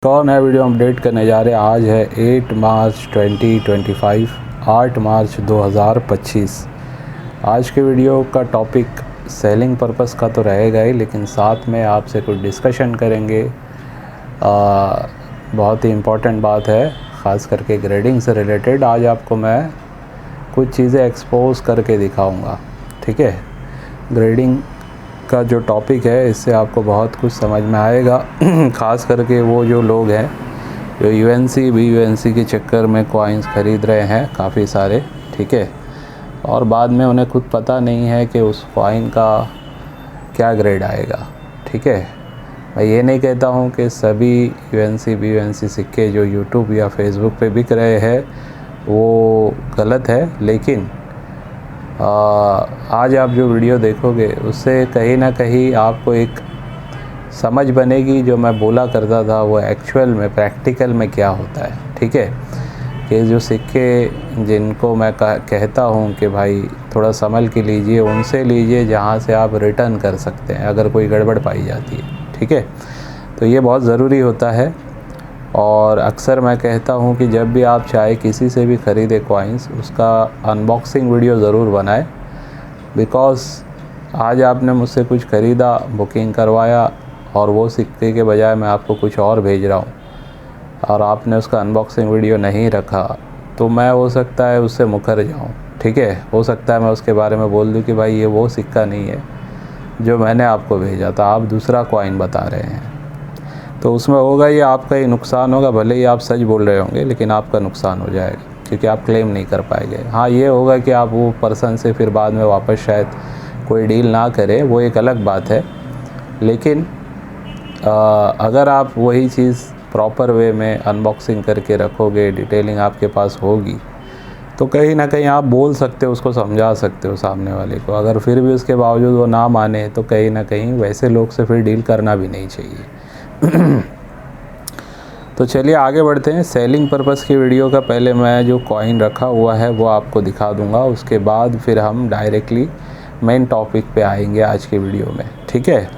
कौन है video update करने जा रहे हैं। आज है 8 मार्च 2025, 8 मार्च 2025। आज के वीडियो का टॉपिक सेलिंग पर्पस का तो रहेगा ही, लेकिन साथ में आपसे कुछ डिस्कशन करेंगे। बहुत ही इम्पोर्टेंट बात है, ख़ास करके ग्रेडिंग से रिलेटेड। आज आपको मैं कुछ चीज़ें एक्सपोज करके दिखाऊंगा। ठीक है, ग्रेडिंग का जो टॉपिक है इससे आपको बहुत कुछ समझ में आएगा। ख़ास करके वो जो लोग हैं जो यूएनसी BUNC के चक्कर में कॉइन्स ख़रीद रहे हैं काफ़ी सारे, ठीक है, और बाद में उन्हें खुद पता नहीं है कि उस कॉइन का क्या ग्रेड आएगा। ठीक है, मैं ये नहीं कहता हूँ कि सभी यूएनसी BUNC सिक्के जो यूट्यूब या फेसबुक पे बिक रहे हैं वो गलत है, लेकिन आज आप जो वीडियो देखोगे उससे कहीं ना कहीं आपको एक समझ बनेगी। जो मैं बोला करता था वो एक्चुअल में प्रैक्टिकल में क्या होता है। ठीक है, कि जो सिक्के जिनको मैं कहता हूँ कि भाई थोड़ा संभल के लीजिए, उनसे लीजिए जहाँ से आप रिटर्न कर सकते हैं अगर कोई गड़बड़ पाई जाती है। ठीक है, तो ये बहुत ज़रूरी होता है। और अक्सर मैं कहता हूँ कि जब भी आप चाहे किसी से भी ख़रीदे कॉइन्स, उसका अनबॉक्सिंग वीडियो ज़रूर बनाएं। बिकॉज़ आज आपने मुझसे कुछ ख़रीदा, बुकिंग करवाया, और वो सिक्के के बजाय मैं आपको कुछ और भेज रहा हूँ और आपने उसका अनबॉक्सिंग वीडियो नहीं रखा, तो मैं हो सकता है उससे मुकर जाऊँ। ठीक है, हो सकता है मैं उसके बारे में बोल दूँ कि भाई ये वो सिक्का नहीं है जो मैंने आपको भेजा था, आप दूसरा कॉइन बता रहे हैं। तो उसमें होगा ये आपका ही नुकसान होगा। भले ही आप सच बोल रहे होंगे, लेकिन आपका नुकसान हो जाएगा क्योंकि आप क्लेम नहीं कर पाएंगे। हाँ, ये होगा कि आप वो पर्सन से फिर बाद में वापस शायद कोई डील ना करें, वो एक अलग बात है। लेकिन अगर आप वही चीज़ प्रॉपर वे में अनबॉक्सिंग करके रखोगे, डिटेलिंग आपके पास होगी, तो कहीं ना कहीं आप बोल सकते हो, उसको समझा सकते हो सामने वाले को। अगर फिर भी उसके बावजूद वो ना माने, तो कहीं ना कहीं वैसे लोग से फिर डील करना भी नहीं चाहिए। तो चलिए आगे बढ़ते हैं। सेलिंग पर्पस की वीडियो का पहले मैं जो कॉइन रखा हुआ है वो आपको दिखा दूंगा, उसके बाद फिर हम डायरेक्टली मेन टॉपिक पे आएंगे आज के वीडियो में। ठीक है,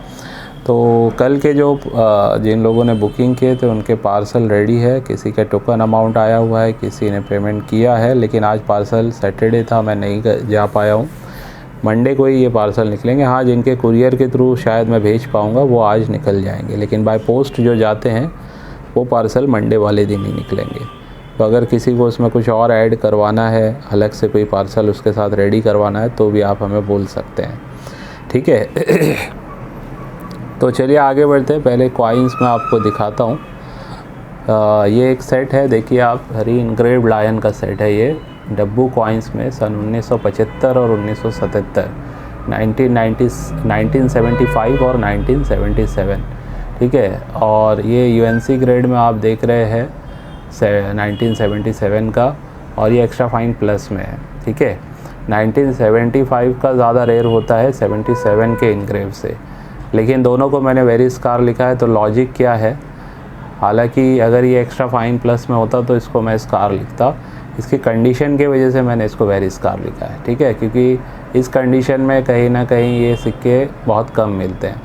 तो कल के जो जिन लोगों ने बुकिंग किए थे उनके पार्सल रेडी है। किसी का टोकन अमाउंट आया हुआ है, किसी ने पेमेंट किया है, लेकिन आज पार्सल सैटरडे था, मैं नहीं जा पाया हूँ। मंडे को ही ये पार्सल निकलेंगे। हाँ, जिनके कुरियर के थ्रू शायद मैं भेज पाऊँगा वो आज निकल जाएंगे, लेकिन बाय पोस्ट जो जाते हैं वो पार्सल मंडे वाले दिन ही निकलेंगे। तो अगर किसी को उसमें कुछ और ऐड करवाना है, अलग से कोई पार्सल उसके साथ रेडी करवाना है, तो भी आप हमें बोल सकते हैं। ठीक है, तो चलिए आगे बढ़ते हैं। पहले कॉइन्स में आपको दिखाता हूँ। ये एक सेट है, देखिए आप, री इनग्रेव्ड लायन का सेट है। ये डब्बू कॉइन्स में सन 1975 और 1977, 1975 और 1977। ठीक है, और ये UNC ग्रेड में आप देख रहे हैं 1977 का, और ये एक्स्ट्रा फाइन प्लस में है। ठीक है, 1975 का ज़्यादा रेयर होता है 77 के इनग्रेव से, लेकिन दोनों को मैंने वेरी स्कार लिखा है। तो लॉजिक क्या है, हालांकि अगर ये एक्स्ट्रा फाइन प्लस में होता तो इसको मैं स्कार लिखता, इसकी कंडीशन के वजह से मैंने इसको वेरी स्कार लिखा है। ठीक है, क्योंकि इस कंडीशन में कहीं ना कहीं ये सिक्के बहुत कम मिलते हैं,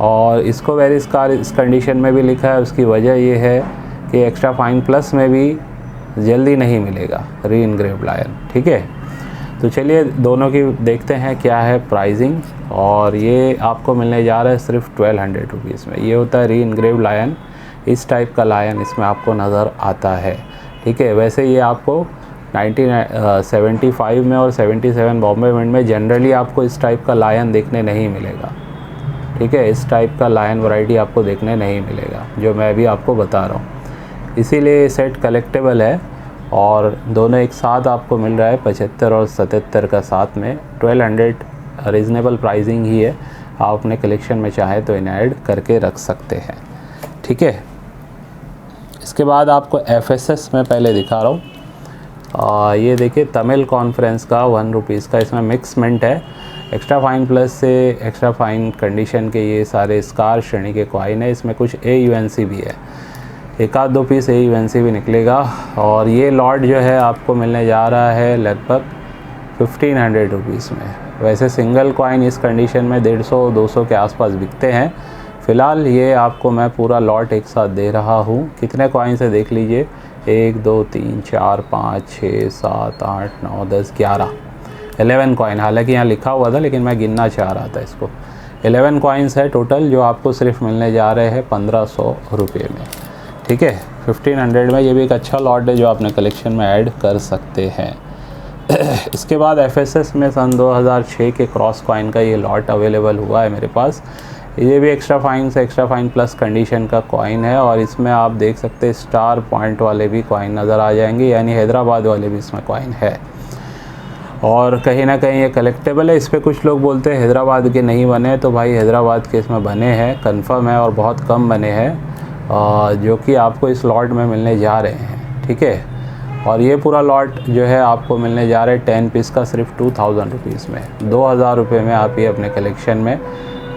और इसको वेरी स्कार इस कंडीशन में भी लिखा है। उसकी वजह ये है कि एक्स्ट्रा फाइन प्लस में भी जल्दी नहीं मिलेगा री इनग्रेव्ड लायन। ठीक है, तो चलिए दोनों की देखते हैं क्या है प्राइसिंग। और ये आपको मिलने जा रहा है सिर्फ 1200 रुपीज़ में। ये होता है री इनग्रेव्ड लायन, इस टाइप का लायन इसमें आपको नज़र आता है। ठीक है, वैसे ये आपको 1975 में और 77 बॉम्बे मिंट में जनरली आपको इस टाइप का लायन देखने नहीं मिलेगा। ठीक है, इस टाइप का लायन वैरायटी आपको देखने नहीं मिलेगा, जो मैं भी आपको बता रहा हूँ। इसीलिए ये सेट कलेक्टेबल है, और दोनों एक साथ आपको मिल रहा है 75 और 77 का साथ में। 1200 रीज़नेबल प्राइसिंग ही है, आप अपने कलेक्शन में चाहें तो इन्हें ऐड करके रख सकते हैं। ठीक है, इसके बाद आपको FSS में पहले दिखा रहा हूँ। ये देखिए तमिल कॉन्फ्रेंस का 1 रुपीज़ का, इसमें मिक्स मिंट है। एक्स्ट्रा फाइन प्लस से एक्स्ट्रा फाइन कंडीशन के ये सारे स्कार श्रेणी के कॉइन है। इसमें कुछ AUNC भी है, एक आध दो पीस AUNC भी निकलेगा। और ये लॉट जो है आपको मिलने जा रहा है लगभग 1500 रुपीज़ में। वैसे सिंगल कॉइन इस कंडीशन में 150-200 के आसपास बिकते हैं। फ़िलहाल ये आपको मैं पूरा लॉट एक साथ दे रहा हूँ। कितने कॉइन्स है देख लीजिए, 1 2 3 4 5 6 7 8 9 10 11 कॉइन। हालांकि यहाँ लिखा हुआ था लेकिन मैं गिनना चाह रहा था इसको। 11 कॉइन्स है टोटल, जो आपको सिर्फ मिलने जा रहे हैं 1500 रुपये में। ठीक है, 1500 में। ये भी एक अच्छा लॉट है जो आपने कलेक्शन में ऐड कर सकते हैं। इसके बाद एफएसएस में सन 2006 के क्रॉस कॉइन का ये लॉट अवेलेबल हुआ है मेरे पास। ये भी एक्स्ट्रा फाइन प्लस कंडीशन का कॉइन है, और इसमें आप देख सकते हैं स्टार पॉइंट वाले भी कॉइन नज़र आ जाएंगे, यानी हैदराबाद वाले भी इसमें कॉइन है। और कहीं ना कहीं ये कलेक्टेबल है। इस पर कुछ लोग बोलते हैं हैदराबाद के नहीं बने, तो भाई हैदराबाद के इसमें बने हैं, कंफर्म है, और बहुत कम बने हैं जो कि आपको इस लॉट में मिलने जा रहे हैं। ठीक है, और ये पूरा लॉट जो है आपको मिलने जा रहा है 10 पीस का सिर्फ 2000 रुपीज़ में। 2000 रुपये में आप ये अपने कलेक्शन में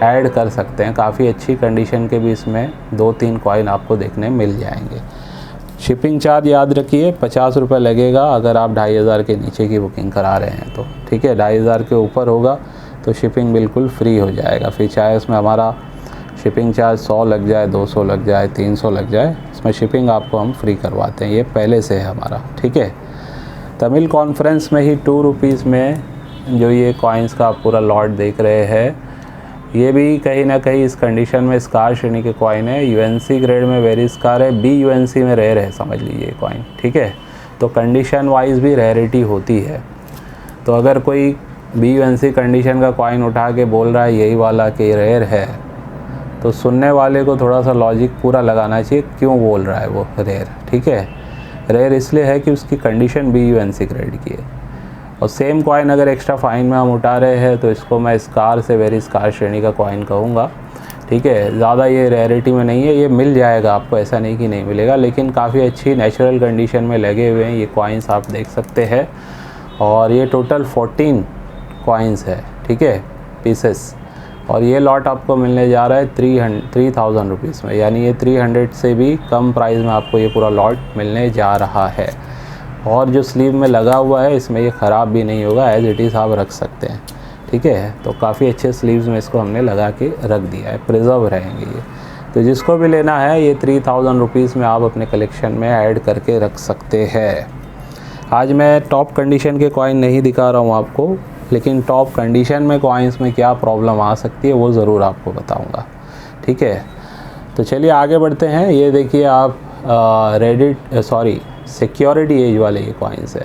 ऐड कर सकते हैं। काफ़ी अच्छी कंडीशन के भी इसमें 2-3 कॉइन आपको देखने मिल जाएंगे। शिपिंग चार्ज याद रखिए 50 रुपये लगेगा अगर आप 2500 के नीचे की बुकिंग करा रहे हैं तो। ठीक है, 2500 के ऊपर होगा तो शिपिंग बिल्कुल फ्री हो जाएगा। फिर चाहे उसमें हमारा शिपिंग चार्ज 100 लग जाए, 200 लग जाए, 300 लग जाए, इसमें शिपिंग आपको हम फ्री करवाते हैं, ये पहले से है हमारा। ठीक है, तमिल कॉन्फ्रेंस में ही 2 रुपीज़ में जो ये कॉइन्स का आप पूरा लॉट देख रहे हैं, ये भी कहीं ना कहीं इस कंडीशन में स्कार श्रेणी के कॉइन है। यूएनसी ग्रेड में वेरी स्कार है, बी यूएनसी में रेयर है, समझ लीजिए कॉइन। ठीक है, तो कंडीशन वाइज भी रेयरिटी होती है। तो अगर कोई बी यूएनसी कंडीशन का कॉइन उठा के बोल रहा है यही वाला कि रेयर है, तो सुनने वाले को थोड़ा सा लॉजिक पूरा लगाना चाहिए क्यों बोल रहा है वो रेयर। ठीक है, रेयर इसलिए है कि उसकी कंडीशन बी यूएनसी ग्रेड की है। और सेम कॉइन अगर एक्स्ट्रा फाइन में हम उठा रहे हैं तो इसको मैं स्कार से वेरी स्कार श्रेणी का कॉइन कहूँगा। ठीक है, ज़्यादा ये रेयरिटी में नहीं है, ये मिल जाएगा आपको, ऐसा नहीं कि नहीं मिलेगा, लेकिन काफ़ी अच्छी नेचुरल कंडीशन में लगे हुए हैं ये कॉइन्स, आप देख सकते हैं। और ये टोटल 14 कॉइन्स है। ठीक है, पीसेस, और ये लॉट आपको मिलने जा रहा है 3000 रुपीज़ में, यानी ये 300 से भी कम प्राइस में आपको ये पूरा लॉट मिलने जा रहा है। और जो स्लीव में लगा हुआ है इसमें ये ख़राब भी नहीं होगा, एज इट इज़ आप रख सकते हैं। ठीक है, तो काफ़ी अच्छे स्लीव्स में इसको हमने लगा के रख दिया है, प्रिजर्व रहेंगे ये। तो जिसको भी लेना है ये 3000 रुपीज़ में आप अपने कलेक्शन में ऐड करके रख सकते हैं। आज मैं टॉप कंडीशन के कॉइन नहीं दिखा रहा हूँ आपको, लेकिन टॉप कंडीशन में कॉइन्स में क्या प्रॉब्लम आ सकती है वो ज़रूर आपको बताऊँगा। ठीक है, तो चलिए आगे बढ़ते हैं। ये देखिए आप सिक्योरिटी एज वाले ये कॉइन्स है,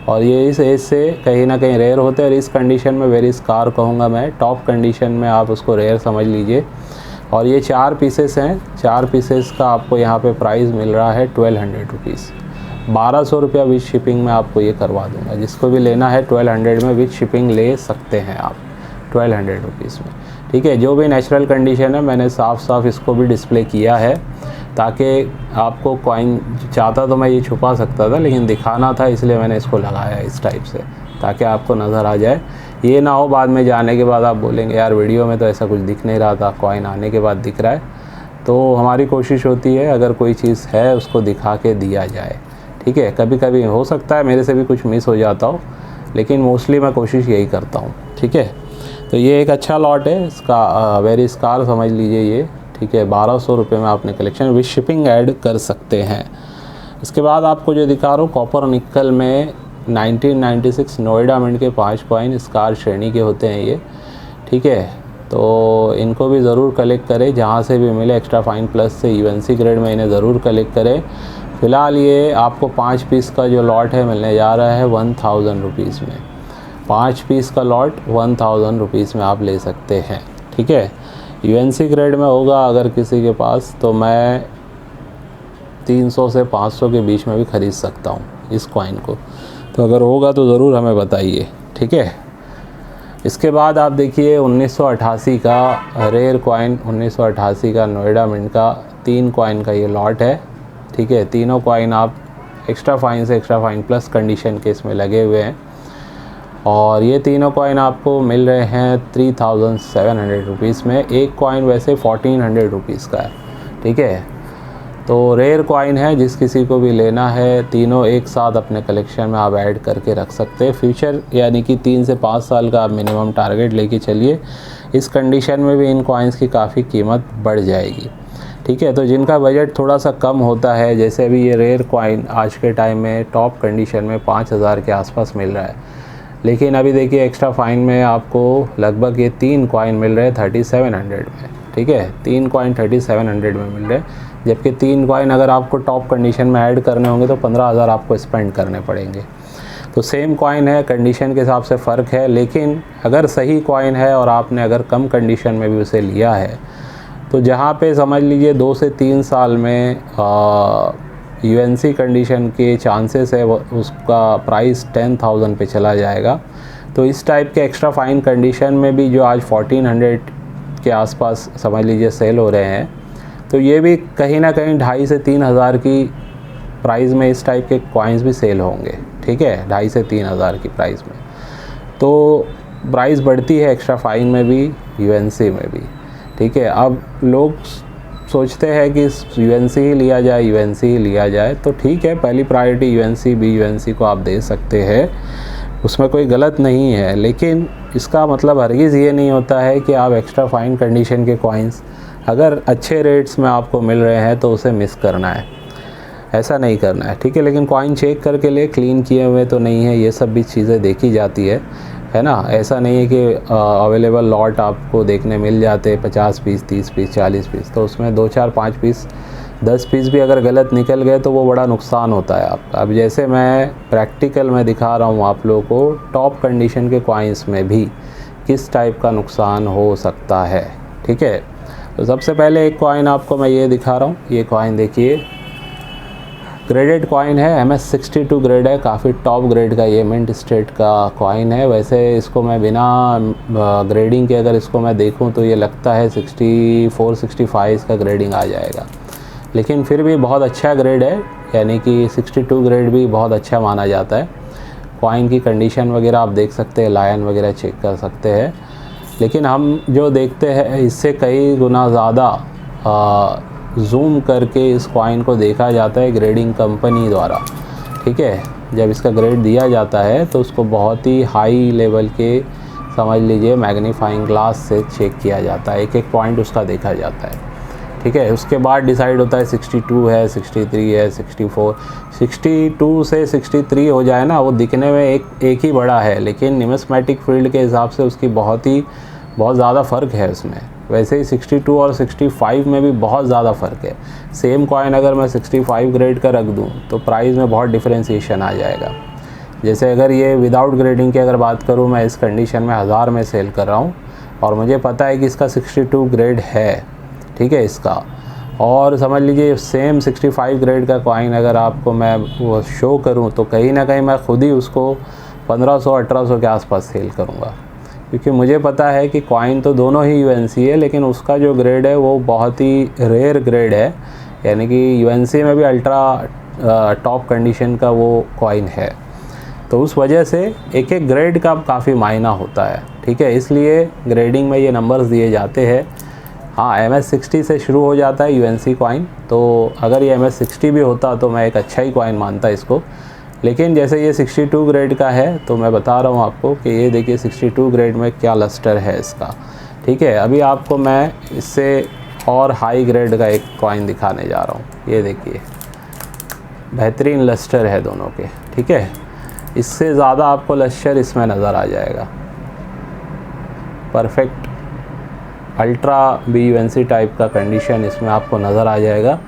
और ये इस एज से कहीं ना कहीं रेयर होते हैं, और इस कंडीशन में वेरी स्कार कहूँगा मैं। टॉप कंडीशन में आप उसको रेयर समझ लीजिए। और ये 4 पीसेस हैं, 4 पीसेस का आपको यहाँ पे प्राइस मिल रहा है 1200 रुपीज़। 1200 रुपया विद शिपिंग में आपको ये करवा दूँगा। जिसको भी लेना है 1200 में विद शिपिंग ले सकते हैं आप 1200 रुपीज़ में। ठीक है, जो भी नेचुरल कंडीशन है मैंने साफ साफ इसको भी डिस्प्ले किया है, ताकि आपको कॉइन, चाहता तो मैं ये छुपा सकता था लेकिन दिखाना था, इसलिए मैंने इसको लगाया इस टाइप से, ताकि आपको नज़र आ जाए। ये ना हो बाद में जाने के बाद आप बोलेंगे यार वीडियो में तो ऐसा कुछ दिख नहीं रहा था, कॉइन आने के बाद दिख रहा है। तो हमारी कोशिश होती है अगर कोई चीज़ है उसको दिखा के दिया जाए। ठीक है, कभी कभी हो सकता है मेरे से भी कुछ मिस हो जाता हो, लेकिन मोस्टली मैं कोशिश यही करता हूँ। ठीक है, तो ये एक अच्छा लॉट है, इसका वेरी स्कार समझ लीजिए ये। ठीक है, 1200 रुपये में आपने कलेक्शन विद शिपिंग ऐड कर सकते हैं। इसके बाद आपको जो दिखा रहा हूँ कॉपर निकल में 1996 नोएडा मिंट के 5 कॉइन स्कार श्रेणी के होते हैं ये। ठीक है, तो इनको भी ज़रूर कलेक्ट करें, जहाँ से भी मिले एक्स्ट्रा फाइन प्लस से यूएनसी ग्रेड में इन्हें ज़रूर कलेक्ट करें। फ़िलहाल ये आपको 5 पीस का जो लॉट है मिलने जा रहा है 1000 रुपीज़ में। 5 पीस का लॉट 1000 रुपीज़ में आप ले सकते हैं। ठीक है, यूएनसी ग्रेड में होगा अगर किसी के पास, तो मैं 300 से 500 के बीच में भी ख़रीद सकता हूँ इस कॉइन को। तो अगर होगा तो ज़रूर हमें बताइए। ठीक है, इसके बाद आप देखिए 1988 का रेयर कॉइन, 1988 का नोएडा मिंट का 3 कॉइन का ये लॉट है। ठीक है, तीनों कॉइन आप एक्स्ट्रा फाइन से एक्स्ट्रा फाइन प्लस कंडीशन के इसमें लगे हुए हैं, और ये तीनों कॉइन आपको मिल रहे हैं 3700 रुपीज़ में। एक कॉइन वैसे 1400 रुपीज़ का है। ठीक है, तो रेयर कॉइन है, जिस किसी को भी लेना है तीनों एक साथ अपने कलेक्शन में आप ऐड करके रख सकते हैं। फ्यूचर यानी कि 3 से 5 साल का आप मिनिमम टारगेट लेके चलिए, इस कंडीशन में भी इन कॉइन्स की काफ़ी कीमत बढ़ जाएगी। ठीक है, तो जिनका बजट थोड़ा सा कम होता है, जैसे अभी ये रेयर कॉइन आज के टाइम में टॉप कंडीशन में 5000 के आसपास मिल रहा है, लेकिन अभी देखिए एक्स्ट्रा फाइन में आपको लगभग ये 3 कॉइन मिल रहे हैं 3700 में। ठीक है, 3 कॉइन 3700 में मिल रहे हैं, जबकि 3 कॉइन अगर आपको टॉप कंडीशन में ऐड करने होंगे तो 15000 आपको स्पेंड करने पड़ेंगे। तो सेम कॉइन है, कंडीशन के हिसाब से फ़र्क है, लेकिन अगर सही कॉइन है और आपने अगर कम कंडीशन में भी उसे लिया है तो जहाँ पे समझ लीजिए 2 से 3 साल में यूएनसी कंडीशन के चांसेस है उसका प्राइस 10,000 पे चला जाएगा। तो इस टाइप के एक्स्ट्रा फाइन कंडीशन में भी जो आज 1400 के आसपास समझ लीजिए सेल हो रहे हैं, तो ये भी कहीं ना कहीं 2,500 से 3,000 की प्राइस में इस टाइप के कॉइन्स भी सेल होंगे। ठीक है, 2,500 से 3,000 की प्राइस में। तो प्राइस बढ़ती है एक्स्ट्रा फाइन में भी, यूएनसी में भी। ठीक है, अब लोग सोचते हैं कि यूएनसी ही लिया जाए, यूएनसी ही लिया जाए, तो ठीक है, पहली प्रायोरिटी यूएनसी बी यूएनसी को आप दे सकते हैं, उसमें कोई गलत नहीं है। लेकिन इसका मतलब हरगिज़ ये नहीं होता है कि आप एक्स्ट्रा फाइन कंडीशन के कॉइन्स अगर अच्छे रेट्स में आपको मिल रहे हैं तो उसे मिस करना है, ऐसा नहीं करना है। ठीक है, लेकिन कॉइन चेक करके ले, क्लीन किए हुए तो नहीं है, ये सब भी चीज़ें देखी जाती है ना। ऐसा नहीं है कि अवेलेबल लॉट आपको देखने मिल जाते 50 पीस, 30 पीस, 40 पीस, तो उसमें 2, 4, 5 पीस, 10 पीस भी अगर गलत निकल गए तो वो बड़ा नुकसान होता है आपका। अब जैसे मैं प्रैक्टिकल में दिखा रहा हूँ आप लोगों को, टॉप कंडीशन के कॉइन्स में भी किस टाइप का नुकसान हो सकता है। ठीक है, तो सबसे पहले एक कॉइन आपको मैं ये दिखा रहा हूँ। ये कॉइन देखिए, ग्रेडेड कॉइन है, MS62 ग्रेड है, काफ़ी टॉप ग्रेड का ये मिंट स्टेट का कॉइन है। वैसे इसको मैं बिना ग्रेडिंग के अगर इसको मैं देखूं तो ये लगता है 64, 65 इसका ग्रेडिंग आ जाएगा, लेकिन फिर भी बहुत अच्छा ग्रेड है, यानी कि 62 ग्रेड भी बहुत अच्छा माना जाता है। कॉइन की कंडीशन वगैरह आप देख सकते हैं, लायन वगैरह चेक कर सकते हैं, लेकिन हम जो देखते हैं इससे कई गुना ज़्यादा जूम करके इस कॉइन को देखा जाता है ग्रेडिंग कंपनी द्वारा। ठीक है, जब इसका ग्रेड दिया जाता है तो उसको बहुत ही हाई लेवल के समझ लीजिए मैग्नीफाइंग ग्लास से चेक किया जाता है, एक एक पॉइंट उसका देखा जाता है। ठीक है, उसके बाद डिसाइड होता है 62 है, 63 है, 64। 62 से 63 हो जाए ना, वो दिखने में एक ही बड़ा है, लेकिन न्यूमिस्मेटिक फील्ड के हिसाब से उसकी बहुत ज़्यादा फ़र्क है उसमें। वैसे ही 62 और 65 में भी बहुत ज़्यादा फ़र्क है। सेम कॉइन अगर मैं 65 ग्रेड का रख दूं तो प्राइस में बहुत डिफरेंशिएशन आ जाएगा। जैसे अगर ये विदाउट ग्रेडिंग की अगर बात करूं, मैं इस कंडीशन में 1000 में सेल कर रहा हूं और मुझे पता है कि इसका 62 ग्रेड है। ठीक है, इसका, और समझ लीजिए सेम 65 ग्रेड का कॉइन अगर आपको मैं वो शो करूँ तो कहीं ना कहीं मैं खुद ही उसको 1500-1800 के आसपास सेल करूँगा, क्योंकि मुझे पता है कि कॉइन तो दोनों ही यूएनसी है, लेकिन उसका जो ग्रेड है वो बहुत ही रेयर ग्रेड है, यानी कि यूएनसी में भी अल्ट्रा टॉप कंडीशन का वो कॉइन है। तो उस वजह से एक एक ग्रेड का काफ़ी मायना होता है। ठीक है, इसलिए ग्रेडिंग में ये नंबर्स दिए जाते हैं। हाँ, MS60 से शुरू हो जाता है यूएनसी कॉइन, तो अगर ये MS60 भी होता तो मैं एक अच्छा ही कॉइन मानता इसको, लेकिन जैसे ये 62 ग्रेड का है तो मैं बता रहा हूँ आपको कि ये देखिए 62 ग्रेड में क्या लस्टर है इसका। ठीक है, अभी आपको मैं इससे और हाई ग्रेड का एक कॉइन दिखाने जा रहा हूँ। ये देखिए, बेहतरीन लस्टर है दोनों के। ठीक है, इससे ज़्यादा आपको लस्टर इसमें नज़र आ जाएगा, परफेक्ट अल्ट्रा BUNC टाइप का कंडीशन इसमें आपको नज़र आ जाएगा।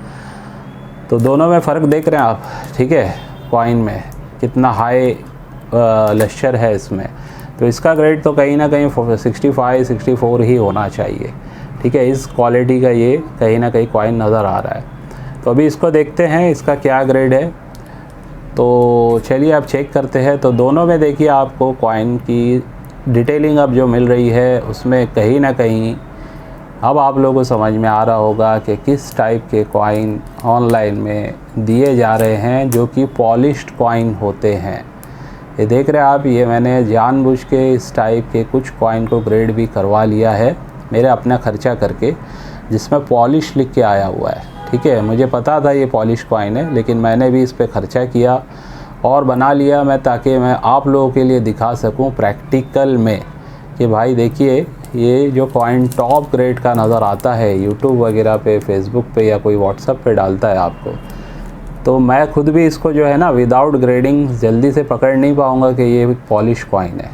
तो दोनों में फ़र्क देख रहे हैं आप। ठीक है, कॉइन में कितना हाई लस्टर है इसमें, तो इसका ग्रेड तो कहीं ना कहीं 65, 64 ही होना चाहिए। ठीक है, इस क्वालिटी का ये कहीं ना कहीं कॉइन नज़र आ रहा है। तो अभी इसको देखते हैं इसका क्या ग्रेड है। तो चलिए आप चेक करते हैं। तो दोनों में देखिए आपको कॉइन की डिटेलिंग अब जो मिल रही है उसमें कहीं ना कहीं अब आप लोगों को समझ में आ रहा होगा कि किस टाइप के कॉइन ऑनलाइन में दिए जा रहे हैं जो कि पॉलिश्ड कॉइन होते हैं। ये देख रहे हैं आप, ये मैंने जानबूझ के इस टाइप के कुछ कॉइन को ग्रेड भी करवा लिया है मेरे अपना खर्चा करके, जिसमें पॉलिश लिख के आया हुआ है। ठीक है, मुझे पता था ये पॉलिश कॉइन है, लेकिन मैंने भी इस पर खर्चा किया और बना लिया मैं, ताकि मैं आप लोगों के लिए दिखा सकूं प्रैक्टिकल में कि भाई देखिए ये जो कॉइन टॉप ग्रेड का नज़र आता है यूट्यूब वगैरह पे, फेसबुक पे या कोई व्हाट्सएप पे डालता है आपको, तो मैं खुद भी इसको जो है ना विदाउट ग्रेडिंग जल्दी से पकड़ नहीं पाऊँगा कि ये पॉलिश कॉइन है।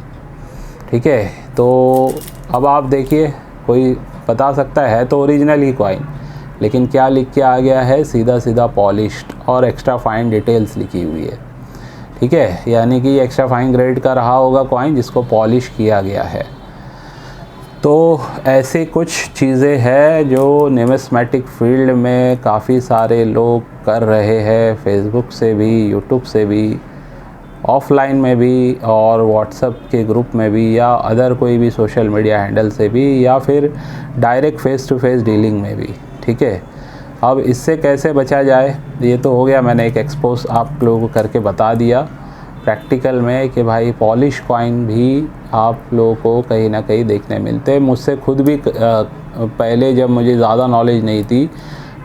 ठीक है, तो अब आप देखिए, कोई बता सकता है तो ओरिजिनल ही कॉइन, लेकिन क्या लिख के आ गया है, सीधा सीधा पॉलिश्ड और एक्स्ट्रा फाइन डिटेल्स लिखी हुई है। ठीक है, यानी कि एक्स्ट्रा फाइन ग्रेड का रहा होगा कॉइन जिसको पॉलिश किया गया है। तो ऐसे कुछ चीज़ें हैं जो न्यूमिस्मेटिक फील्ड में काफ़ी सारे लोग कर रहे हैं, फेसबुक से भी, यूट्यूब से भी, ऑफलाइन में भी और व्हाट्सएप के ग्रुप में भी, या अदर कोई भी सोशल मीडिया हैंडल से भी, या फिर direct face to face dealing में भी। ठीक है, अब इससे कैसे बचा जाए, ये तो हो गया, मैंने एक एक्सपोज आप लोगों को करके बता दिया प्रैक्टिकल में कि भाई पॉलिश कॉइन भी आप लोगों को कहीं ना कहीं देखने मिलते हैं। मुझसे खुद भी पहले जब मुझे ज़्यादा नॉलेज नहीं थी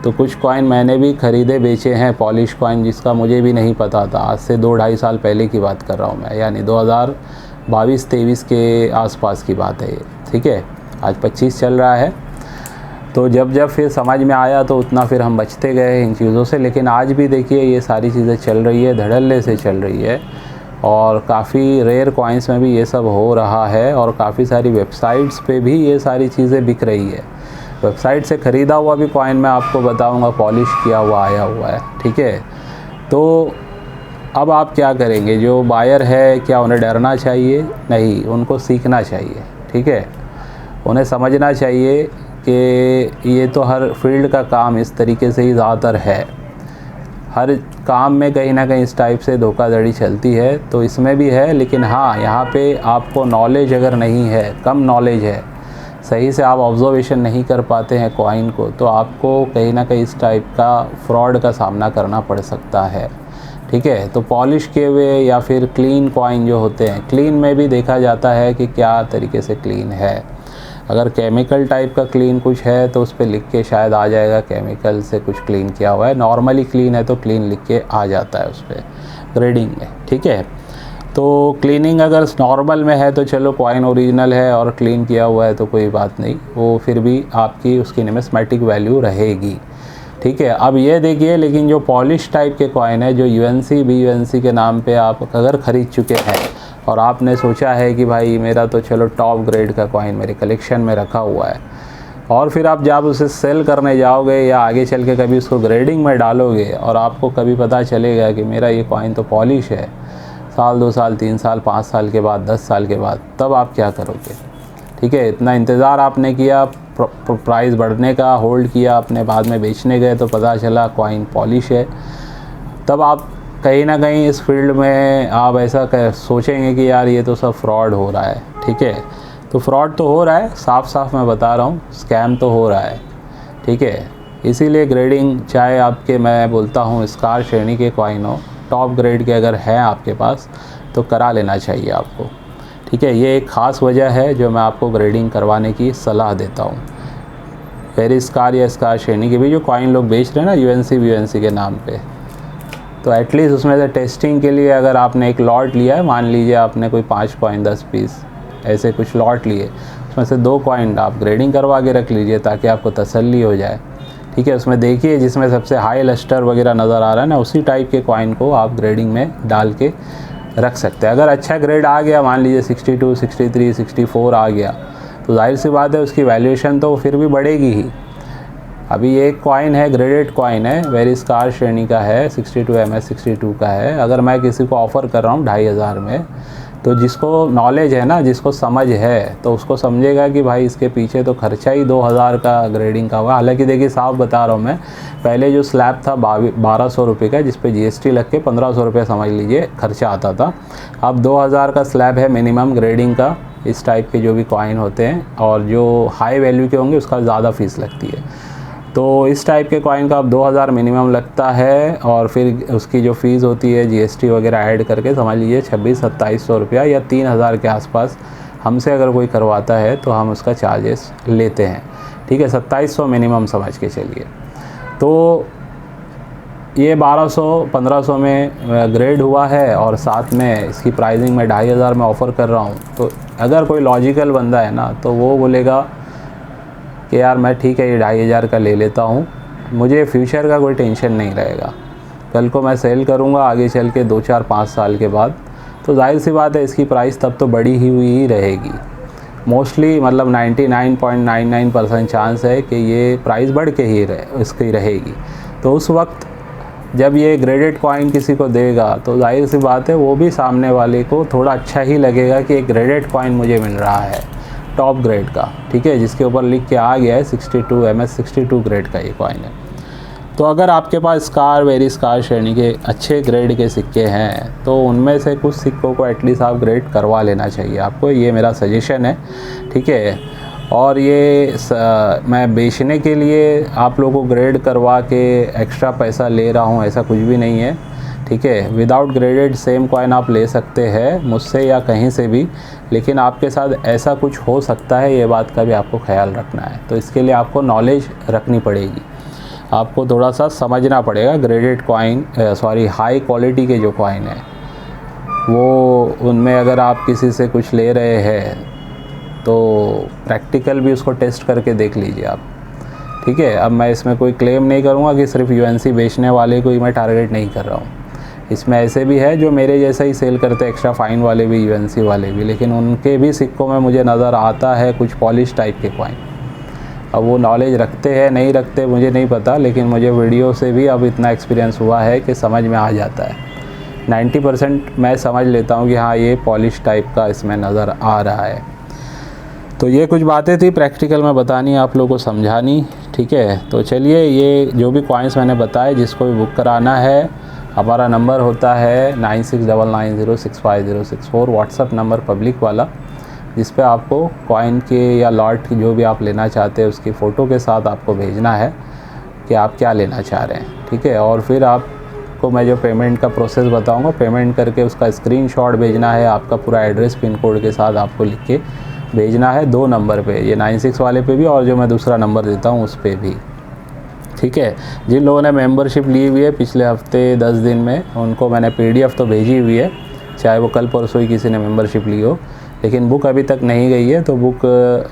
तो कुछ कॉइन मैंने भी ख़रीदे बेचे हैं, पॉलिश कॉइन, जिसका मुझे भी नहीं पता था। आज से 2-2.5 साल पहले की बात कर रहा हूँ मैं, यानी 2022-23 के आसपास की बात है ये। ठीक है, आज 25 चल रहा है। तो जब फिर समझ में आया तो उतना फिर हम बचते गए इन चीज़ों से, लेकिन आज भी देखिए ये सारी चीज़ें चल रही है, धड़ल्ले से चल रही है, और काफ़ी रेयर कॉइन्स में भी ये सब हो रहा है, और काफ़ी सारी वेबसाइट्स पे भी ये सारी चीज़ें बिक रही है। वेबसाइट से ख़रीदा हुआ भी कॉइन मैं आपको बताऊंगा, पॉलिश किया हुआ आया हुआ है। ठीक है, तो अब आप क्या करेंगे, जो बायर है क्या उन्हें डरना चाहिए? नहीं, उनको सीखना चाहिए। ठीक है, उन्हें समझना चाहिए कि ये तो हर फील्ड का काम इस तरीके से ही ज़्यादातर है, हर काम में कहीं ना कहीं इस टाइप से धोखाधड़ी चलती है, तो इसमें भी है। लेकिन हाँ, यहाँ पे आपको नॉलेज अगर नहीं है, कम नॉलेज है, सही से आप ऑब्जर्वेशन नहीं कर पाते हैं कॉइन को, तो आपको कहीं ना कहीं इस टाइप का फ्रॉड का सामना करना पड़ सकता है। ठीक है, तो पॉलिश किए हुए या फिर क्लीन कॉइन जो होते हैं, क्लीन में भी देखा जाता है कि क्या तरीके से क्लीन है। अगर केमिकल टाइप का क्लीन कुछ है तो उस पर लिख के शायद आ जाएगा केमिकल से कुछ क्लीन किया हुआ है, नॉर्मली क्लीन है तो क्लीन लिख के आ जाता है उस पर ग्रेडिंग में। ठीक है, तो क्लीनिंग अगर नॉर्मल में है तो चलो कॉइन ओरिजिनल है, और क्लीन किया हुआ है तो कोई बात नहीं, वो फिर भी आपकी उसकी न्यूमिस्मेटिक वैल्यू रहेगी। ठीक है, अब ये देखिए, लेकिन जो पॉलिश टाइप के कॉइन है, जो यूएनसी BUNC के नाम पे आप अगर ख़रीद चुके हैं और आपने सोचा है कि भाई मेरा तो चलो टॉप ग्रेड का कॉइन मेरे कलेक्शन में रखा हुआ है, और फिर आप जब उसे सेल करने जाओगे या आगे चल के कभी उसको ग्रेडिंग में डालोगे और आपको कभी पता चलेगा कि मेरा ये कॉइन तो पॉलिश है, साल 2 साल 3 साल 5 साल के बाद 10 साल के बाद, तब आप क्या करोगे? ठीक है, इतना इंतज़ार आपने किया, प्राइस बढ़ने का होल्ड किया आपने, बाद में बेचने गए तो पता चला कॉइन पॉलिश है, तब आप कहीं ना कहीं इस फील्ड में आप ऐसा सोचेंगे कि यार ये तो सब फ्रॉड हो रहा है। ठीक है, तो फ्रॉड तो हो रहा है, साफ साफ मैं बता रहा हूँ, स्कैम तो हो रहा है। ठीक है, इसीलिए ग्रेडिंग, चाहे आपके, मैं बोलता हूँ स्कार श्रेणी के कॉइन हो, टॉप ग्रेड के अगर हैं आपके पास तो करा लेना चाहिए आपको। ठीक है, ये एक ख़ास वजह है जो मैं आपको ग्रेडिंग करवाने की सलाह देता हूँ। वेरी स्कार या स्कार श्रेणी के भी जो कॉइन लोग बेच रहे हैं ना UNC BUNC के नाम पे, तो एटलीस्ट उसमें से टेस्टिंग के लिए अगर आपने एक लॉट लिया है, मान लीजिए आपने कोई 5 कॉइन 10 पीस ऐसे कुछ लॉट लिए, उसमें से 2 कॉइन आप ग्रेडिंग करवा के रख लीजिए ताकि आपको तसल्ली हो जाए। ठीक है, उसमें देखिए जिसमें सबसे हाई लस्टर वगैरह नज़र आ रहा है ना, उसी टाइप के कॉइन को आप ग्रेडिंग में डाल के रख सकते हैं। अगर अच्छा ग्रेड आ गया, मान लीजिए 62, 63, 64 आ गया, तो जाहिर सी बात है उसकी वैल्यूएशन तो फिर भी बढ़ेगी ही। अभी ये एक कॉइन है, ग्रेडेड कॉइन है, वेरी स्कार श्रेणी का है, 62 MS62 का है। अगर मैं किसी को ऑफ़र कर रहा हूँ 2500 में, तो जिसको नॉलेज है ना, जिसको समझ है, तो उसको समझेगा कि भाई इसके पीछे तो खर्चा ही 2000 का ग्रेडिंग का हुआ। हालांकि देखिए साफ बता रहा हूँ मैं, पहले जो स्लैब था 1200 रुपये का, जिस पे GST लग के 1500 रुपये समझ लीजिए खर्चा आता था, अब 2000 का स्लैब है मिनिमम ग्रेडिंग का। इस टाइप के जो भी कॉइन होते हैं, और जो हाई वैल्यू के होंगे उसका ज़्यादा फ़ीस लगती है। तो इस टाइप के कॉइन का अब 2000 मिनिमम लगता है, और फिर उसकी जो फ़ीस होती है GST वगैरह ऐड करके समझ लीजिए 2600-2700 रुपया या 3000 के आसपास हमसे अगर कोई करवाता है तो हम उसका चार्जेस लेते हैं। ठीक है, 2700 मिनिमम समझ के चलिए। तो ये 1200-1500 में ग्रेड हुआ है और साथ में इसकी प्राइसिंग मैं 2500 में ऑफ़र कर रहा हूँ। तो अगर कोई लॉजिकल बंदा है ना तो वो बोलेगा कि यार मैं ठीक है ये 2500 का ले लेता हूँ, मुझे फ्यूचर का कोई टेंशन नहीं रहेगा, कल को मैं सेल करूँगा आगे चल के 2-4-5 साल के बाद, तो जाहिर सी बात है इसकी प्राइस तब तो बढ़ी ही हुई ही रहेगी। मोस्टली मतलब 99.99% चांस है कि ये प्राइस बढ़ के ही इसकी रहेगी। तो उस वक्त जब ये ग्रेडेड कॉइन किसी को देगा तो जाहिर सी बात है वो भी सामने वाले को थोड़ा अच्छा ही लगेगा कि एक ग्रेडेड कॉइन मुझे मिल रहा है टॉप ग्रेड का, ठीक है, जिसके ऊपर लिख के आ गया है 62 MS62 ग्रेड का ये कॉइन है। तो अगर आपके पास स्कार, वेरी स्कार श्रेणी के अच्छे ग्रेड के सिक्के हैं तो उनमें से कुछ सिक्कों को एटलीस्ट आप ग्रेड करवा लेना चाहिए आपको, ये मेरा सजेशन है, ठीक है। और ये मैं बेचने के लिए आप लोगों को ग्रेड करवा के एक्स्ट्रा पैसा ले रहा हूँ ऐसा कुछ भी नहीं है, ठीक है। विदाउट ग्रेडेड सेम कॉइन आप ले सकते हैं मुझसे या कहीं से भी, लेकिन आपके साथ ऐसा कुछ हो सकता है, ये बात का भी आपको ख्याल रखना है। तो इसके लिए आपको नॉलेज रखनी पड़ेगी, आपको थोड़ा सा समझना पड़ेगा। ग्रेडेड कॉइन हाई क्वालिटी के जो कॉइन है वो उनमें अगर आप किसी से कुछ ले रहे हैं तो प्रैक्टिकल भी उसको टेस्ट करके देख लीजिए आप, ठीक है। अब मैं इसमें कोई क्लेम नहीं करूँगा कि सिर्फ यूएनसी बेचने वाले को ही मैं टारगेट नहीं कर रहा हूँ, इसमें ऐसे भी है जो मेरे जैसा ही सेल करते हैं, एक्स्ट्रा फाइन वाले भी, यूएनसी वाले भी, लेकिन उनके भी सिक्कों में मुझे नज़र आता है कुछ पॉलिश टाइप के कॉइन। अब वो नॉलेज रखते हैं नहीं रखते मुझे नहीं पता, लेकिन मुझे वीडियो से भी अब इतना एक्सपीरियंस हुआ है कि समझ में आ जाता है। 90% मैं समझ लेता हूँ कि हाँ ये पॉलिश टाइप का इसमें नज़र आ रहा है। तो ये कुछ बातें थी प्रैक्टिकल में बतानी, आप लोगों को समझानी, ठीक है। तो चलिए, ये जो भी कॉइन्स मैंने बताए जिसको भी बुक कराना है, हमारा नंबर होता है 9699065064, व्हाट्सअप नंबर पब्लिक वाला, जिस पे आपको कॉइन के या लॉट की जो भी आप लेना चाहते हैं उसकी फ़ोटो के साथ आपको भेजना है कि आप क्या लेना चाह रहे हैं, ठीक है। और फिर आपको मैं जो पेमेंट का प्रोसेस बताऊँगा, पेमेंट करके उसका स्क्रीनशॉट भेजना है, आपका पूरा एड्रेस पिन कोड के साथ आपको लिख के भेजना है 2 नंबर पे, ये 96 वाले पे भी और जो मैं दूसरा नंबर देता हूँ उस पे भी, ठीक है। जिन लोगों ने मेंबरशिप ली हुई है पिछले हफ्ते 10 दिन में, उनको मैंने PDF तो भेजी हुई है, चाहे वो कल परसों ही किसी ने मेंबरशिप ली हो, लेकिन बुक अभी तक नहीं गई है। तो बुक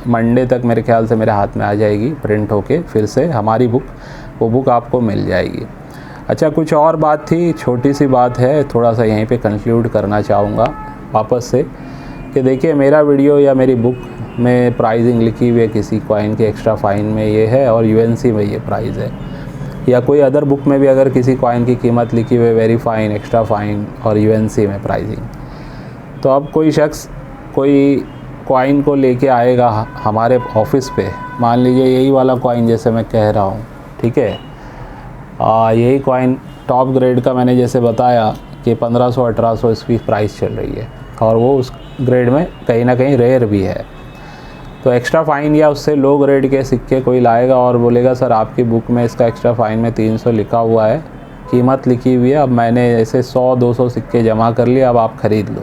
मंडे तक मेरे ख्याल से मेरे हाथ में आ जाएगी प्रिंट होके, फिर से हमारी बुक, वो बुक आपको मिल जाएगी। अच्छा, कुछ और बात थी, छोटी सी बात है, थोड़ा सा यहीं पे कंक्लूड करना चाहूँगा वापस से कि देखिए मेरा वीडियो या मेरी बुक में प्राइसिंग लिखी हुई है किसी कॉइन के एक्स्ट्रा फाइन में ये है और यूएनसी में ये प्राइस है, या कोई अदर बुक में भी अगर किसी कॉइन की कीमत लिखी हुई है वेरी फाइन, एक्स्ट्रा फाइन और यूएनसी में प्राइसिंग, तो अब कोई शख्स कोई कॉइन को लेके आएगा हमारे ऑफिस पे, मान लीजिए यही वाला कॉइन जैसे मैं कह रहा हूँ, ठीक है, यही कॉइन टॉप ग्रेड का मैंने जैसे बताया कि 1500-1800 इसकी प्राइस चल रही है और वो उस ग्रेड में कहीं ना कहीं रेयर भी है। तो एक्स्ट्रा फ़ाइन या उससे लो ग्रेड के सिक्के कोई लाएगा और बोलेगा सर आपकी बुक में इसका एक्स्ट्रा फ़ाइन में 300 लिखा हुआ है, कीमत लिखी हुई है, अब मैंने ऐसे 100-200 सिक्के जमा कर लिए, अब आप ख़रीद लो,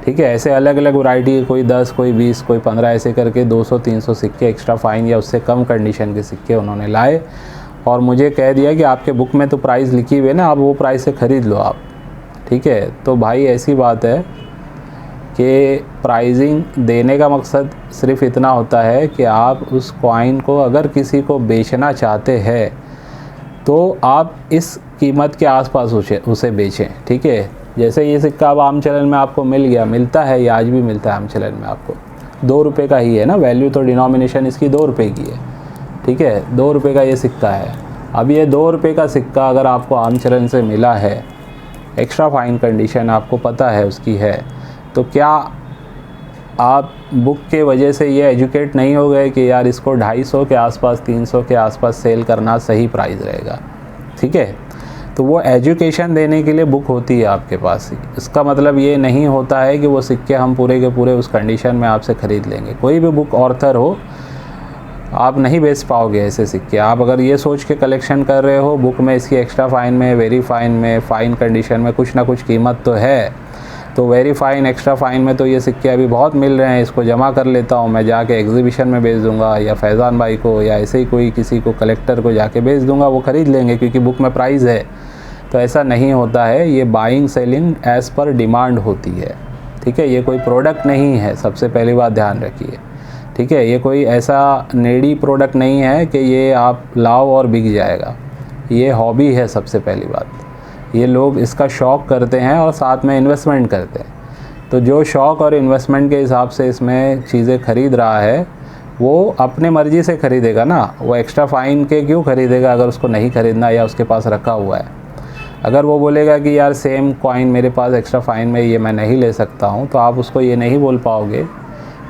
ठीक है। ऐसे अलग अलग वैरायटी, कोई 10, कोई 20, कोई 15, ऐसे करके 200-300 सिक्के एक्स्ट्रा फ़ाइन या उससे कम कंडीशन के सिक्के उन्होंने लाए और मुझे कह दिया कि आपके बुक में तो प्राइस लिखी हुई है ना, आप वो प्राइस से ख़रीद लो आप, ठीक है। तो भाई ऐसी बात है कि प्राइसिंग देने का मकसद सिर्फ इतना होता है कि आप उस कॉइन को अगर किसी को बेचना चाहते हैं तो आप इस कीमत के आसपास उसे बेचें, ठीक है। जैसे ये सिक्का अब आम चलन में आपको मिल गया, मिलता है, ये आज भी मिलता है आम चलन में आपको, 2 रुपये का ही है ना, वैल्यू तो डिनोमिनेशन इसकी 2 रुपये की है, ठीक है, 2 रुपये का ये सिक्का है। अब ये 2 रुपये का सिक्का अगर आपको आम चलन से मिला है, एक्स्ट्रा फाइन कंडीशन आपको पता है उसकी है, तो क्या आप बुक के वजह से ये एजुकेट नहीं हो गए कि यार इसको 250 के आसपास, 300 के आसपास सेल करना सही प्राइस रहेगा, ठीक है। तो वो एजुकेशन देने के लिए बुक होती है आपके पास ही, इसका मतलब ये नहीं होता है कि वो सिक्के हम पूरे के पूरे उस कंडीशन में आपसे ख़रीद लेंगे। कोई भी बुक ऑर्थर हो, आप नहीं बेच पाओगे ऐसे सिक्के। आप अगर ये सोच के कलेक्शन कर रहे हो बुक में इसकी एक्स्ट्रा फाइन में, वेरी फाइन में, फ़ाइन कंडीशन में कुछ ना कुछ कीमत तो है, तो वेरी फाइन, एक्स्ट्रा फाइन में तो ये सिक्के अभी बहुत मिल रहे हैं, इसको जमा कर लेता हूँ, मैं जाके एग्जीबिशन में बेच दूंगा, या फैज़ान भाई को या ऐसे ही कोई किसी को कलेक्टर को जाके बेच दूंगा, वो ख़रीद लेंगे क्योंकि बुक में प्राइस है। तो ऐसा नहीं होता है, ये buying selling as per demand होती है, ठीक है। ये कोई प्रोडक्ट नहीं है, सबसे पहली बात ध्यान रखिए, ठीक है। ये कोई ऐसा नेडी प्रोडक्ट नहीं है कि ये आप लाओ और बिक जाएगा। ये हॉबी है सबसे पहली बात। ये लोग इसका शौक़ करते हैं और साथ में इन्वेस्टमेंट करते हैं। तो जो शौक़ और इन्वेस्टमेंट के हिसाब से इसमें चीज़ें ख़रीद रहा है, वो अपने मर्ज़ी से ख़रीदेगा ना। वो एक्स्ट्रा फ़ाइन के क्यों ख़रीदेगा अगर उसको नहीं ख़रीदना या उसके पास रखा हुआ है। अगर वो बोलेगा कि यार सेम कॉइन मेरे पास एक्स्ट्रा फ़ाइन में ये मैं नहीं ले सकता हूँ, तो आप उसको ये नहीं बोल पाओगे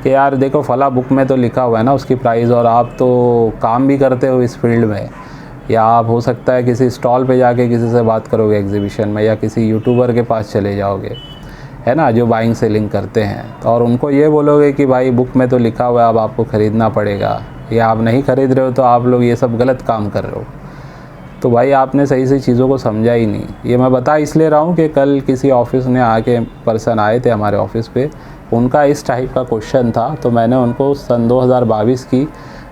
कि यार देखो फला बुक में तो लिखा हुआ है ना उसकी प्राइस, और आप तो काम भी करते हो इस फील्ड में, या आप हो सकता है किसी स्टॉल पे जाके किसी से बात करोगे एग्जीबिशन में, या किसी यूट्यूबर के पास चले जाओगे, है ना, जो बाइंग सेलिंग करते हैं, और उनको ये बोलोगे कि भाई बुक में तो लिखा हुआ है अब आपको ख़रीदना पड़ेगा, या आप नहीं ख़रीद रहे हो तो आप लोग ये सब गलत काम कर रहे हो। तो भाई आपने सही से चीज़ों को समझा ही नहीं। ये मैं बता इसलिए रहा हूँ कि कल किसी ऑफिस में आके पर्सन आए थे हमारे ऑफिस पे, उनका इस टाइप का क्वेश्चन था, तो मैंने उनको सन 2022 की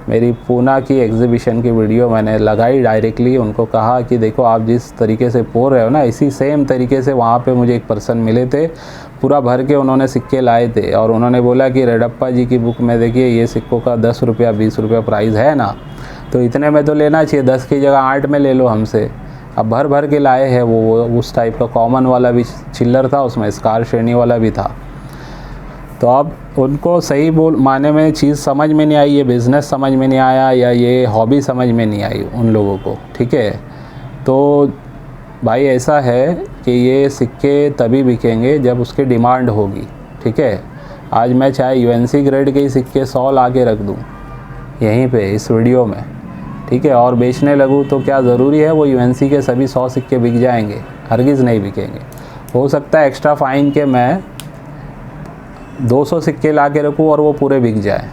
मेरी पूना की एग्जीबिशन की वीडियो मैंने लगाई, डायरेक्टली उनको कहा कि देखो आप जिस तरीके से बोल रहे हो ना, इसी सेम तरीके से वहाँ पे मुझे एक पर्सन मिले थे, पूरा भर के उन्होंने सिक्के लाए थे, और उन्होंने बोला कि रेडप्पा जी की बुक में देखिए ये सिक्कों का 10 रुपया 20 रुपया प्राइस है ना, तो इतने में तो लेना चाहिए, 10 की जगह 8 में ले लो हमसे। अब भर भर के लाए हैं वो उस टाइप का कॉमन वाला भी चिल्लर था, उसमें स्कार श्रेणी वाला भी था। तो अब उनको सही माने में चीज़ समझ में नहीं आई, ये बिज़नेस समझ में नहीं आया, या ये हॉबी समझ में नहीं आई उन लोगों को, ठीक है। तो भाई ऐसा है कि ये सिक्के तभी बिकेंगे जब उसकी डिमांड होगी, ठीक है। आज मैं चाहे यूएनसी ग्रेड के ही सिक्के 100 ला के रख दूँ यहीं पे इस वीडियो में, ठीक है, और बेचने लगूँ, तो क्या ज़रूरी है वो यूएनसी के सभी 100 सिक्के बिक जाएंगे? हरगिज़ नहीं बिकेंगे। हो सकता है एक्स्ट्रा फ़ाइन के मैं 200 सिक्के ला के रखूँ और वो पूरे बिक जाए।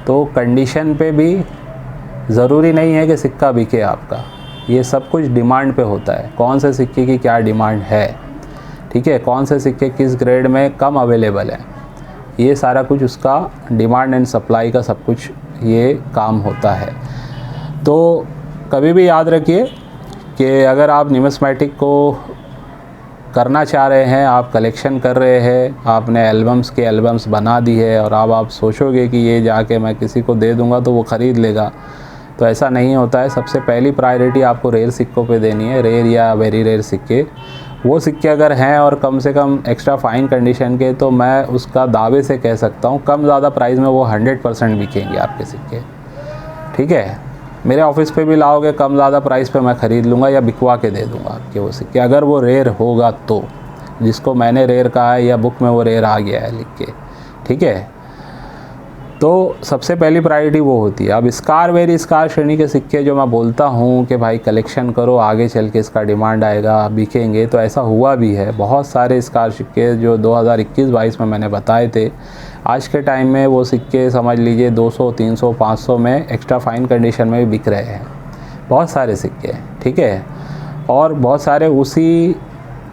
तो कंडीशन पे भी ज़रूरी नहीं है कि सिक्का बिके आपका, ये सब कुछ डिमांड पे होता है, कौन से सिक्के की क्या डिमांड है, ठीक है, कौन से सिक्के किस ग्रेड में कम अवेलेबल है, ये सारा कुछ उसका डिमांड एंड सप्लाई का सब कुछ ये काम होता है। तो कभी भी याद रखिए कि अगर आप न्यूमिस्मेटिक को करना चाह रहे हैं, आप कलेक्शन कर रहे हैं, आपने एल्बम्स के एल्बम्स बना दी है, और अब आप सोचोगे कि ये जाके मैं किसी को दे दूंगा तो वो ख़रीद लेगा, तो ऐसा नहीं होता है। सबसे पहली प्रायोरिटी आपको रेयर सिक्कों पे देनी है, रेयर या वेरी रेयर सिक्के। वो सिक्के अगर हैं और कम से कम एक्स्ट्रा फाइन कंडीशन के, तो मैं उसका दावे से कह सकता हूँ कम ज़्यादा प्राइस में वो 100% बिकेंगे आपके सिक्के, ठीक है। मेरे ऑफिस पे भी लाओगे कम ज़्यादा प्राइस पे मैं ख़रीद लूँगा या बिकवा के दे दूँगा आपके वो सिक्के, अगर वो रेयर होगा तो, जिसको मैंने रेयर कहा है या बुक में वो रेयर आ गया है लिख के, ठीक है। तो सबसे पहली प्रायोरिटी वो होती है। अब स्कार वेरी स्कार श्रेणी के सिक्के जो मैं बोलता हूँ कि भाई कलेक्शन करो, आगे चल के इसका डिमांड आएगा, बिकेंगे, तो ऐसा हुआ भी है। बहुत सारे स्कार सिक्के जो 2021-22 में मैंने बताए थे, आज के टाइम में वो सिक्के समझ लीजिए 200, 300, 500 में एक्स्ट्रा फाइन कंडीशन में भी बिक रहे हैं, बहुत सारे सिक्के, ठीक है। और बहुत सारे उसी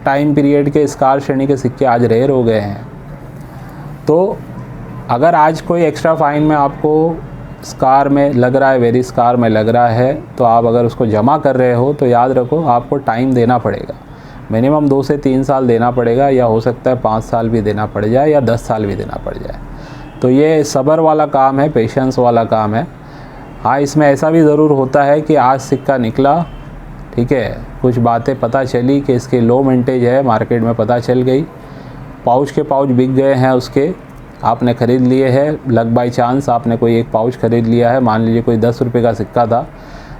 टाइम पीरियड के स्कार श्रेणी के सिक्के आज रेयर हो गए हैं। तो अगर आज कोई एक्स्ट्रा फाइन में आपको स्कार में लग रहा है, वेरी स्कार में लग रहा है, तो आप अगर उसको जमा कर रहे हो तो याद रखो आपको टाइम देना पड़ेगा, मिनिमम 2 से 3 साल देना पड़ेगा, या हो सकता है 5 साल भी देना पड़ जाए या 10 साल भी देना पड़ जाए। तो ये सब्र वाला काम है, पेशेंस वाला काम है। हाँ, इसमें ऐसा भी ज़रूर होता है कि आज सिक्का निकला, ठीक है, कुछ बातें पता चली कि इसकी लो मिंटेज है, मार्केट में पता चल गई, पाउच के पाउच बिक गए हैं उसके, आपने ख़रीद लिए हैं, लक बाई चांस आपने कोई एक पाउच ख़रीद लिया है, मान लीजिए कोई 10 रुपये का सिक्का था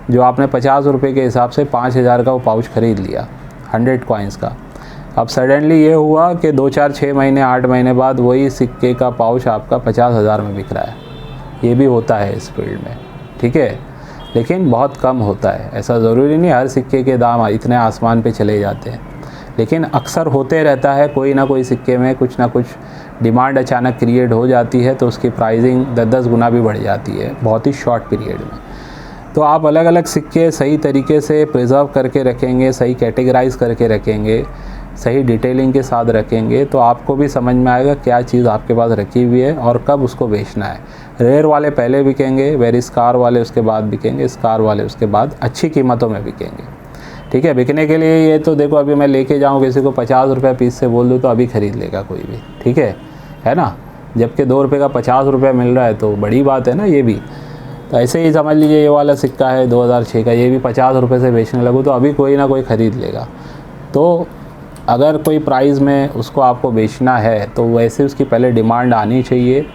जो आपने 50 रुपये के हिसाब से 5000 का वो पाउच ख़रीद लिया 100 कॉइन्स का। अब सडनली ये हुआ कि 2, 4, 6 महीने 8 महीने बाद वही सिक्के का पाउच आपका 50,000 में बिक रहा है। ये भी होता है इस फील्ड में, ठीक है, लेकिन बहुत कम होता है। ऐसा ज़रूरी नहीं हर सिक्के के दाम इतने आसमान पे चले जाते हैं, लेकिन अक्सर होते रहता है, कोई ना कोई सिक्के में कुछ ना कुछ डिमांड अचानक क्रिएट हो जाती है, तो उसकी प्राइसिंग 10-10 गुना भी बढ़ जाती है बहुत ही शॉर्ट पीरियड में। तो आप अलग अलग सिक्के सही तरीके से प्रिजर्व करके रखेंगे, सही कैटेगराइज करके रखेंगे, सही डिटेलिंग के साथ रखेंगे तो आपको भी समझ में आएगा क्या चीज़ आपके पास रखी हुई है और कब उसको बेचना है। रेयर वाले पहले बिकेंगे, वेरी स्कार वाले उसके बाद बिकेंगे, स्कार वाले उसके बाद अच्छी कीमतों में बिकेंगे। ठीक है, बिकने के लिए ये तो देखो, अभी मैं लेके जाऊँ किसी को 50 रुपये पीस से बोल दूँ तो अभी ख़रीद लेगा कोई भी, ठीक है ना। जबकि 2 रुपये का 50 रुपये मिल रहा है तो बड़ी बात है ना ये भी। तो ऐसे ही समझ लीजिए, ये वाला सिक्का है 2006 का, ये भी 50 रुपये से बेचने लगूँ तो अभी कोई ना कोई ख़रीद लेगा। तो अगर कोई प्राइस में उसको आपको बेचना है तो वैसे उसकी पहले डिमांड आनी चाहिए,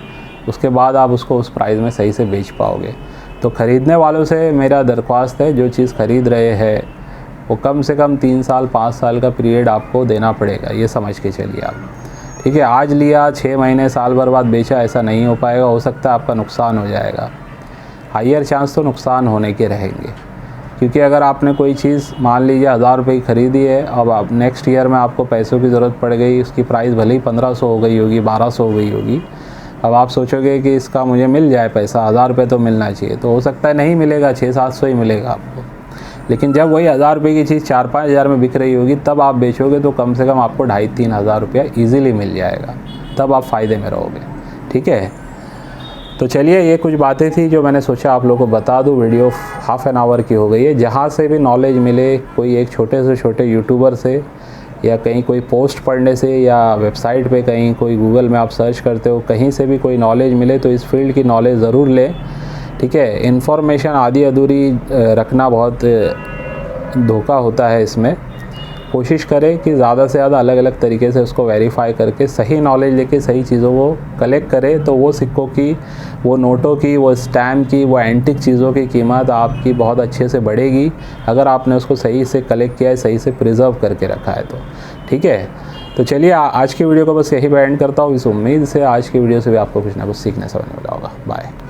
उसके बाद आप उसको उस प्राइस में सही से बेच पाओगे। तो ख़रीदने वालों से मेरा दरख्वास्त है, जो चीज़ ख़रीद रहे हैं वो कम से कम 3 साल 5 साल का पीरियड आपको देना पड़ेगा, ये समझ के चलिए आप। ठीक है, आज लिया 6 महीने साल भर बाद बेचा, ऐसा नहीं हो पाएगा। हो सकता है आपका नुकसान हो जाएगा, हायर चांस तो नुकसान होने के रहेंगे। क्योंकि अगर आपने कोई चीज़ मान लीजिए 1000 रुपये की ख़रीदी है, अब आप नेक्स्ट ईयर में आपको पैसों की ज़रूरत पड़ गई, उसकी प्राइस भले ही 1500 हो गई होगी, 1200 हो गई होगी। अब आप सोचोगे कि इसका मुझे मिल जाए पैसा, 1000 रुपये तो मिलना चाहिए, तो हो सकता है नहीं मिलेगा, 600-700 ही मिलेगा आपको। लेकिन जब वही 1000 रुपये की चीज़ 4-5 हज़ार में बिक रही होगी, तब आप बेचोगे तो कम से कम आपको 2,500-3 हज़ार रुपया ईज़िली मिल जाएगा, तब आप फ़ायदे में रहोगे। ठीक है, तो चलिए, ये कुछ बातें थी जो मैंने सोचा आप लोगों को बता दूं। वीडियो हाफ़ एन आवर की हो गई है। जहाँ से भी नॉलेज मिले, कोई एक छोटे से छोटे यूट्यूबर से, या कहीं कोई पोस्ट पढ़ने से, या वेबसाइट पे कहीं कोई गूगल में आप सर्च करते हो, कहीं से भी कोई नॉलेज मिले तो इस फील्ड की नॉलेज ज़रूर लें। ठीक है, इन्फॉर्मेशन आधी अधूरी रखना बहुत धोखा होता है इसमें। कोशिश करें कि ज़्यादा से ज़्यादा अलग अलग तरीके से उसको वेरीफाई करके सही नॉलेज लेके सही चीज़ों को कलेक्ट करें, तो वो सिक्कों की, वो नोटों की, वो स्टैम्प की, वो एंटिक चीज़ों की कीमत आपकी बहुत अच्छे से बढ़ेगी अगर आपने उसको सही से कलेक्ट किया है, सही से प्रिजर्व करके रखा है तो। ठीक है, तो चलिए आज की वीडियो को बस यही पे एंड करता हूँ, इस उम्मीद से आज की वीडियो से भी आपको कुछ ना कुछ सीखने समझ मिला होगा। बाय।